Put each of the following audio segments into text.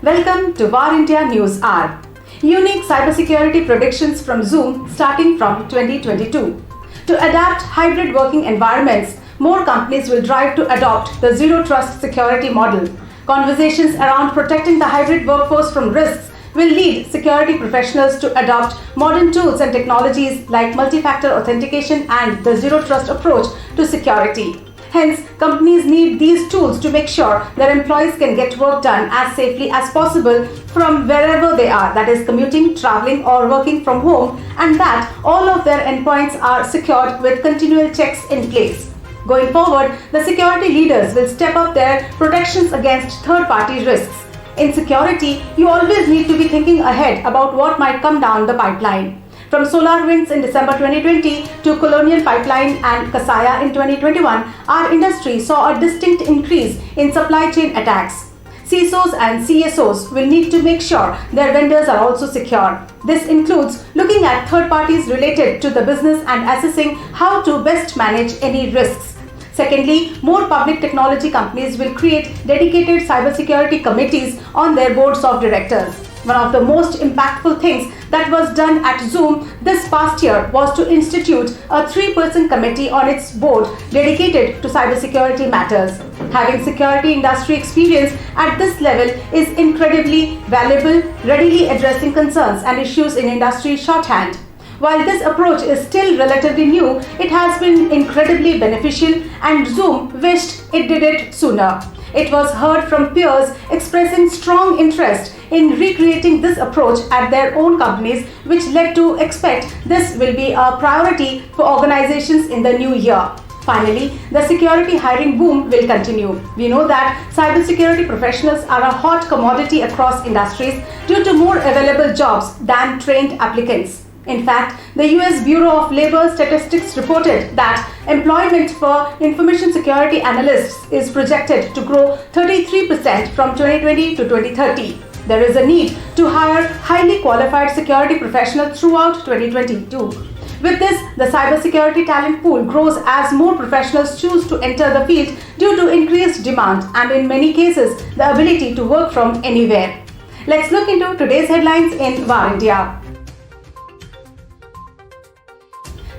Welcome to VAR India News Hour. Unique cybersecurity predictions from Zoom starting from 2022. To adapt hybrid working environments, more companies will drive to adopt the Zero Trust security model. Conversations around protecting the hybrid workforce from risks will lead security professionals to adopt modern tools and technologies like multi-factor authentication and the Zero Trust approach to security. Hence, companies need these tools to make sure their employees can get work done as safely as possible from wherever they are, that is commuting, traveling or working from home, and that all of their endpoints are secured with continual checks in place. Going forward, the security leaders will step up their protections against third-party risks. In security, you always need to be thinking ahead about what might come down the pipeline. From SolarWinds in December 2020 to Colonial Pipeline and Kaseya in 2021, our industry saw a distinct increase in supply chain attacks. CISOs and CSOs will need to make sure their vendors are also secure. This includes looking at third parties related to the business and assessing how to best manage any risks. Secondly, more public technology companies will create dedicated cybersecurity committees on their boards of directors. One of the most impactful things that was done at Zoom this past year was to institute a 3-person committee on its board dedicated to cybersecurity matters. Having security industry experience at this level is incredibly valuable, readily addressing concerns and issues in industry shorthand. While this approach is still relatively new, it has been incredibly beneficial and Zoom wished it did it sooner. It was heard from peers expressing strong interest in recreating this approach at their own companies, which led to expect this will be a priority for organizations in the new year. Finally, the security hiring boom will continue. We know that cybersecurity professionals are a hot commodity across industries due to more available jobs than trained applicants. In fact, the US Bureau of Labor Statistics reported that employment for information security analysts is projected to grow 33% from 2020 to 2030. There is a need to hire highly qualified security professionals throughout 2022. With this, the cybersecurity talent pool grows as more professionals choose to enter the field due to increased demand and in many cases, the ability to work from anywhere. Let's look into today's headlines in VAR India.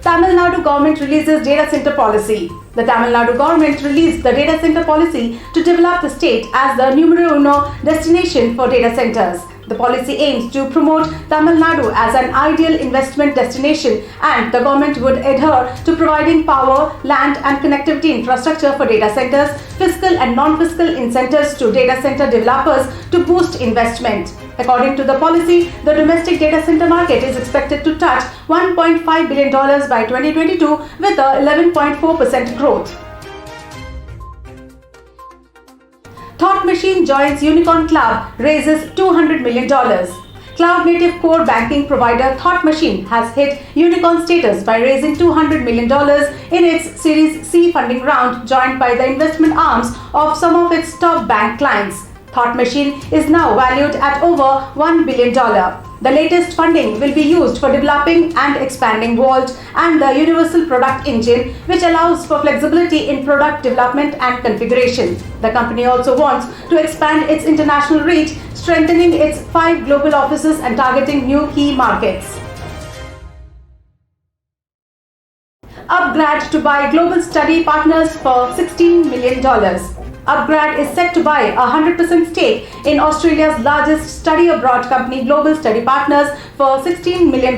Tamil Nadu government releases data center policy. The Tamil Nadu government released the data center policy to develop the state as the numero uno destination for data centers. The policy aims to promote Tamil Nadu as an ideal investment destination, and the government would adhere to providing power, land and connectivity infrastructure for data centers, fiscal and non-fiscal incentives to data center developers to boost investment. According to the policy, the domestic data center market is expected to touch $1.5 billion by 2022 with a 11.4% growth. Thought Machine joins Unicorn Club, raises $200 million. Cloud-native core banking provider Thought Machine has hit unicorn status by raising $200 million in its Series C funding round, joined by the investment arms of some of its top bank clients. Thought Machine is now valued at over $1 billion. The latest funding will be used for developing and expanding Vault and the Universal Product Engine, which allows for flexibility in product development and configuration. The company also wants to expand its international reach, strengthening its 5 global offices and targeting new key markets. Upgrad to buy Global Study Partners for $16 million. Upgrad is set to buy a 100% stake in Australia's largest study abroad company Global Study Partners for $16 million,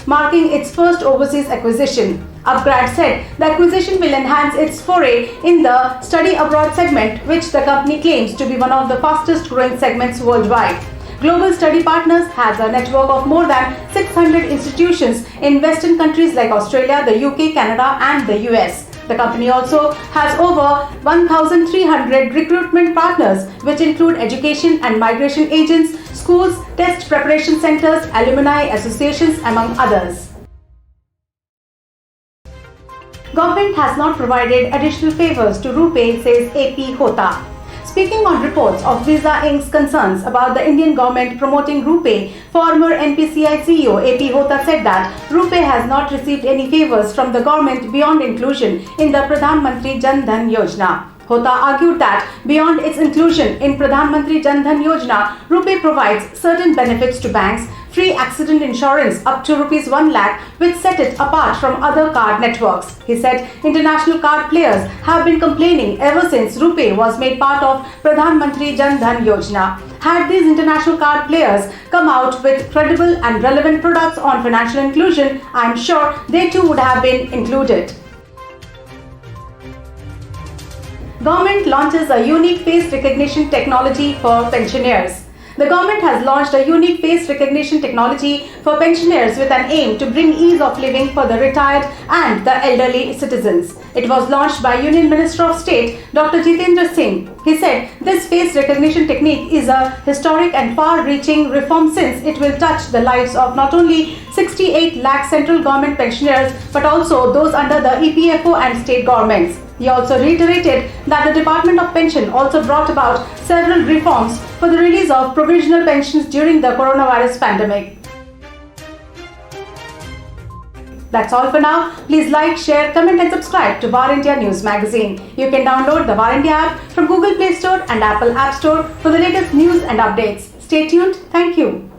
marking its first overseas acquisition. Upgrad said the acquisition will enhance its foray in the study abroad segment, which the company claims to be one of the fastest growing segments worldwide. Global Study Partners has a network of more than 600 institutions in Western countries like Australia, the UK, Canada and the US. The company also has over 1,300 recruitment partners, which include education and migration agents, schools, test preparation centers, alumni associations, among others. Government has not provided additional favors to RuPay, says AP Hota. Speaking on reports of Visa Inc.'s concerns about the Indian government promoting RuPay, former NPCI CEO AP Hota said that RuPay has not received any favors from the government beyond inclusion in the Pradhan Mantri Jan Dhan Yojana. Hota argued that beyond its inclusion in Pradhan Mantri Jan Dhan Yojana, RuPay provides certain benefits to banks, free accident insurance up to Rs 1 lakh, which set it apart from other card networks. He said international card players have been complaining ever since RuPay was made part of Pradhan Mantri Jan Dhan Yojana. Had these international card players come out with credible and relevant products on financial inclusion, I am sure they too would have been included. Government launches a unique face recognition technology for pensioners. The government has launched a unique face recognition technology for pensioners with an aim to bring ease of living for the retired and the elderly citizens. It was launched by Union Minister of State Dr. Jitendra Singh. He said this face recognition technique is a historic and far-reaching reform since it will touch the lives of not only 68 lakh central government pensioners but also those under the EPFO and state governments. He also reiterated that the Department of Pension also brought about several reforms for the release of provisional pensions during the coronavirus pandemic. That's all for now. Please like, share, comment and subscribe to VAR India News Magazine. You can download the VAR India app from Google Play Store and Apple App Store for the latest news and updates. Stay tuned. Thank you.